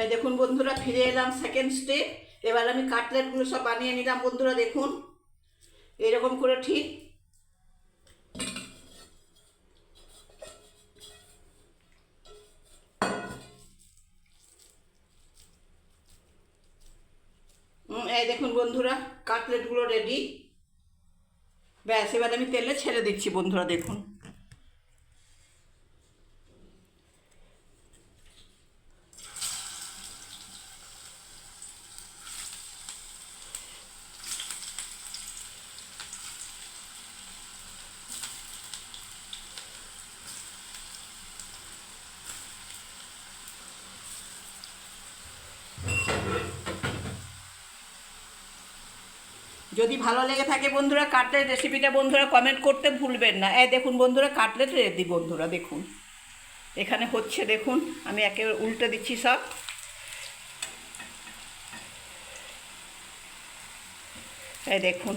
এই দেখুন বন্ধুরা, ফিরে এলাম সেকেন্ড স্টেপ। এবার আমি কাটলেটগুলো সব বানিয়ে নিলাম বন্ধুরা। দেখুন এরকম করে ঠিক এই দেখুন বন্ধুরা, কাটলেটগুলো রেডি। ব্যাস, এবার আমি তেলে ছেড়ে দিচ্ছি বন্ধুরা। দেখুন যদি ভালো লেগে থাকে বন্ধুরা কাটলেট রেসিপিটা বন্ধুরা কমেন্ট করতে ভুলবেন না। এই দেখুন বন্ধুরা, কাটলেট রেডি বন্ধুরা। দেখুন এখানে হচ্ছে, দেখুন আমি একেবারে উল্টে দিচ্ছি সব। এই দেখুন